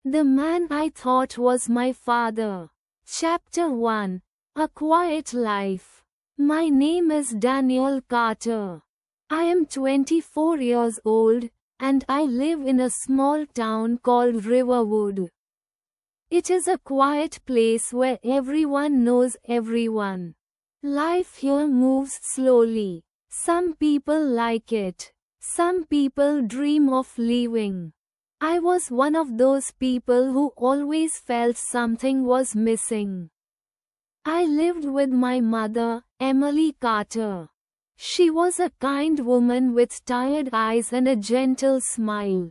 The man I thought was my father. Chapter 1. A Quiet Life. My name is Daniel Carter. I am 24 years old, and I live in a small town called Riverwood. It is a quiet place where everyone knows everyone. Life here moves slowly. Some people like it. Some people dream of leaving. I was one of those people who always felt something was missing. I lived with my mother, Emily Carter. She was a kind woman with tired eyes and a gentle smile.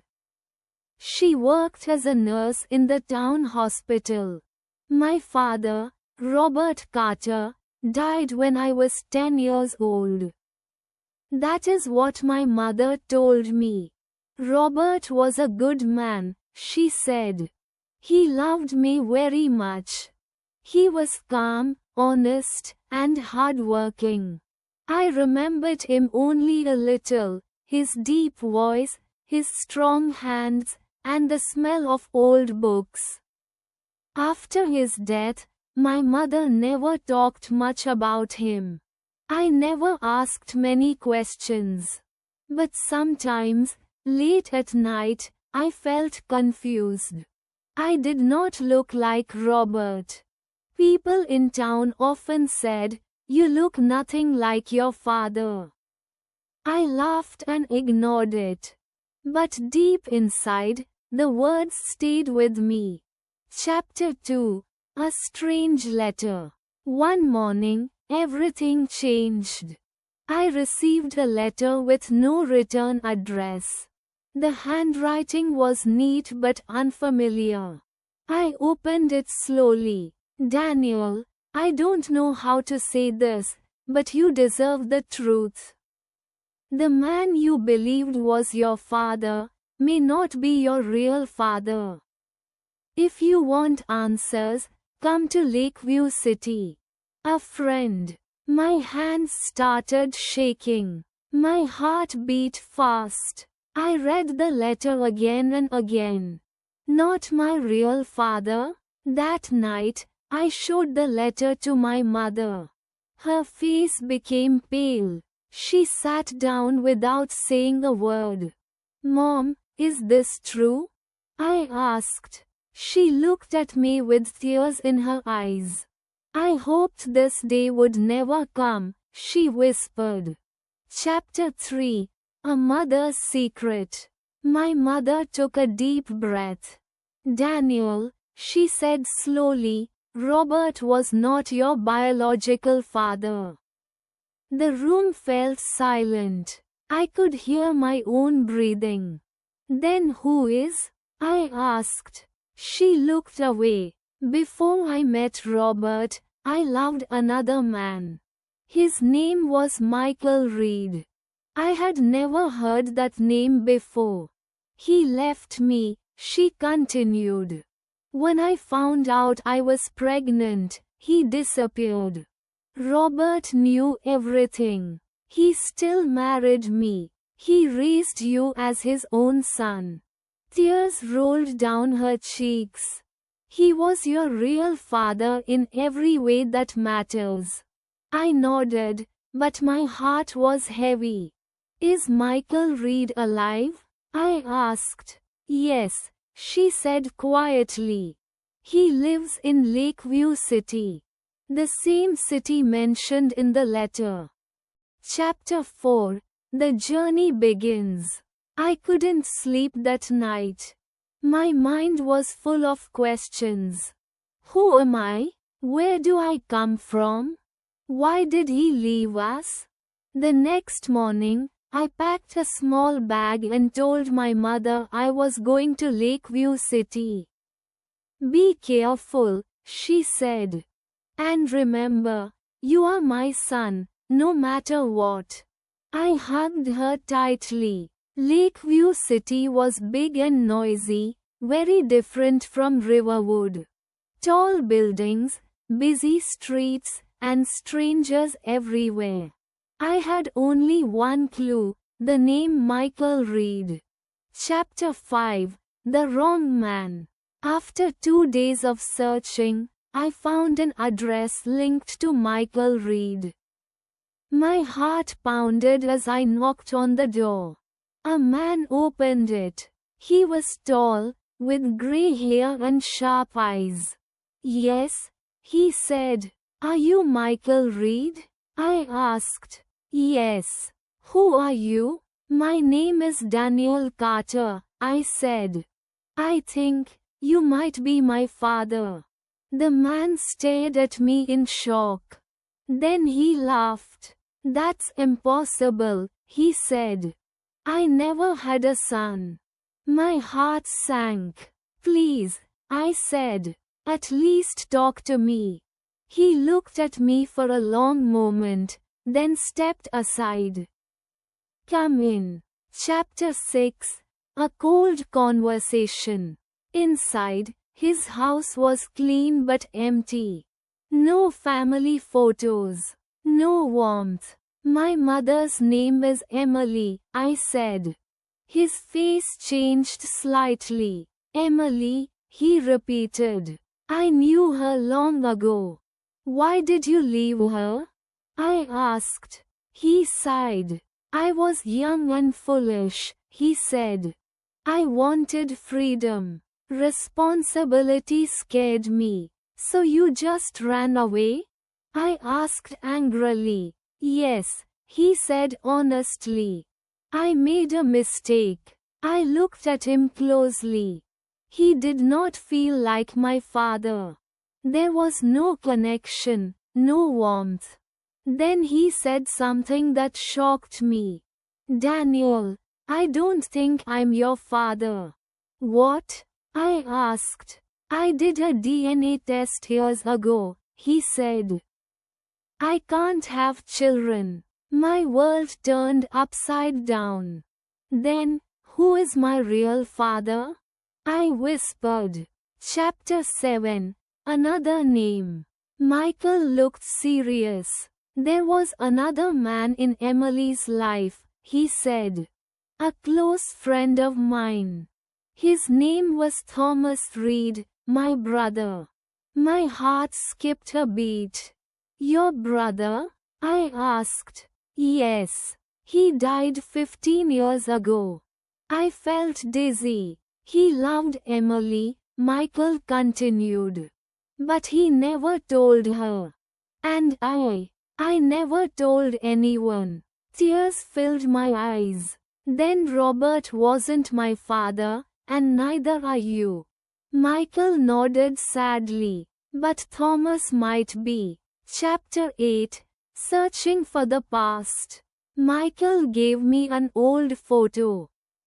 She worked as a nurse in the town hospital. My father, Robert Carter, died when I was 10 years old. That is what my mother told me. Robert was a good man, she said. He loved me very much. He was calm, honest, and hardworking. I remembered him only a little, his deep voice, his strong hands, and the smell of old books. After his death, my mother never talked much about him. I never asked many questions. But sometimes, late at night, I felt confused. I did not look like Robert. People in town often said, "You look nothing like your father." I laughed and ignored it. But deep inside, the words stayed with me. Chapter 2. A Strange Letter. One morning, everything changed. I received a letter with no return address. The handwriting was neat but unfamiliar. I opened it slowly. "Daniel, I don't know how to say this, but you deserve the truth. The man you believed was your father may not be your real father. If you want answers, come to Lakeview City. A friend." My hands started shaking. My heart beat fast. I read the letter again and again. Not my real father? That night, I showed the letter to my mother. Her face became pale. She sat down without saying a word. "Mom, is this true?" I asked. She looked at me with tears in her eyes. "I hoped this day would never come," she whispered. Chapter 3. A Mother's Secret. My mother took a deep breath. "Daniel," she said slowly, "Robert was not your biological father." The room felt silent. I could hear my own breathing. "Then who is?" I asked. She looked away. "Before I met Robert, I loved another man. His name was Michael Reed. I had never heard that name before. He left me," she continued. "When I found out I was pregnant, he disappeared. Robert knew everything. He still married me. He raised you as his own son." Tears rolled down her cheeks. "He was your real father in every way that matters." I nodded, but my heart was heavy. "Is Michael Reed alive?" I asked. "Yes," she said quietly. "He lives in Lakeview City. The same city mentioned in the letter." Chapter 4. The Journey Begins. I couldn't sleep that night. My mind was full of questions. Who am I? Where do I come from? Why did he leave us? The next morning, I packed a small bag and told my mother I was going to Lakeview City. "Be careful," she said. "And remember, you are my son, no matter what." I hugged her tightly. Lakeview City was big and noisy, very different from Riverwood. Tall buildings, busy streets, and strangers everywhere. I had only one clue, the name Michael Reed. Chapter 5. The Wrong Man. After 2 days of searching, I found an address linked to Michael Reed. My heart pounded as I knocked on the door. A man opened it. He was tall, with gray hair and sharp eyes. "Yes," he said. "Are you Michael Reed?" I asked. "Yes." "Who are you?" "My name is Daniel Carter," I said. "I think you might be my father." The man stared at me in shock. Then he laughed. "That's impossible," he said. "I never had a son." My heart sank. "Please," I said. "At least talk to me." He looked at me for a long moment, then stepped aside. "Come in." Chapter 6. A Cold Conversation. Inside, his house was clean but empty. No family photos. No warmth. "My mother's name is Emily," I said. His face changed slightly. "Emily," he repeated. "I knew her long ago." "Why did you leave her?" I asked. He sighed. "I was young and foolish," he said. "I wanted freedom. Responsibility scared me." "So you just ran away?" I asked angrily. "Yes," he said honestly. "I made a mistake." I looked at him closely. He did not feel like my father. There was no connection, no warmth. Then he said something that shocked me. "Daniel, I don't think I'm your father." "What?" I asked. "I did a DNA test years ago," he said. "I can't have children." My world turned upside down. "Then, who is my real father?" I whispered. Chapter 7. Another name. Michael looked serious. "There was another man in Emily's life," he said. "A close friend of mine. His name was Thomas Reed, my brother." My heart skipped a beat. "Your brother?" I asked. "Yes. He died 15 years ago." I felt dizzy. "He loved Emily," Michael continued. "But he never told her. And I never told anyone." Tears filled my eyes. "Then Robert wasn't my father, and neither are you." Michael nodded sadly. "But Thomas might be." Chapter 8. Searching for the past. Michael gave me an old photo.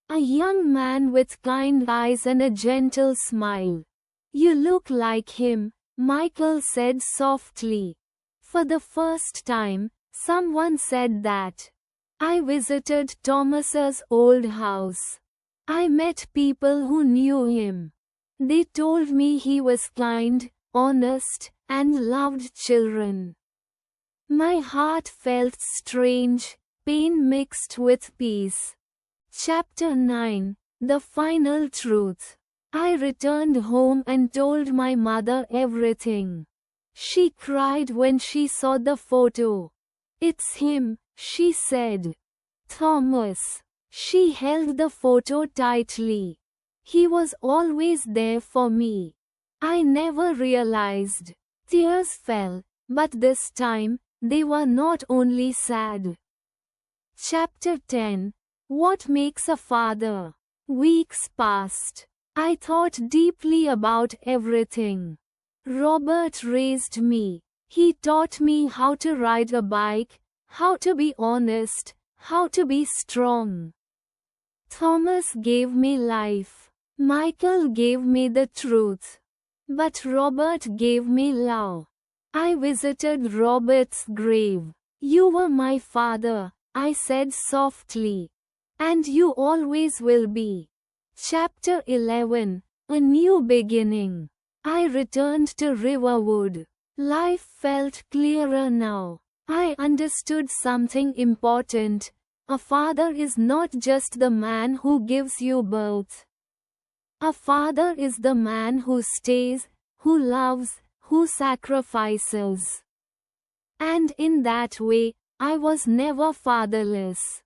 A young man with kind eyes and a gentle smile. "You look like him," Michael said softly. For the first time, someone said that. I visited Thomas's old house. I met people who knew him. They told me he was kind, honest, and loved children. My heart felt strange, pain mixed with peace. Chapter 9. The Final Truth. I returned home and told my mother everything. She cried when she saw the photo. "It's him," she said. "Thomas." She held the photo tightly. "He was always there for me." I never realized. Tears fell, but this time, they were not only sad. Chapter 10. What makes a father? Weeks passed. I thought deeply about everything. Robert raised me. He taught me how to ride a bike, how to be honest, how to be strong. Thomas gave me life. Michael gave me the truth. But Robert gave me love. I visited Robert's grave. "You were my father," I said softly. "And you always will be." Chapter 11. A New Beginning. I returned to Riverwood. Life felt clearer now. I understood something important. A father is not just the man who gives you birth. A father is the man who stays, who loves, who sacrifices. And in that way, I was never fatherless.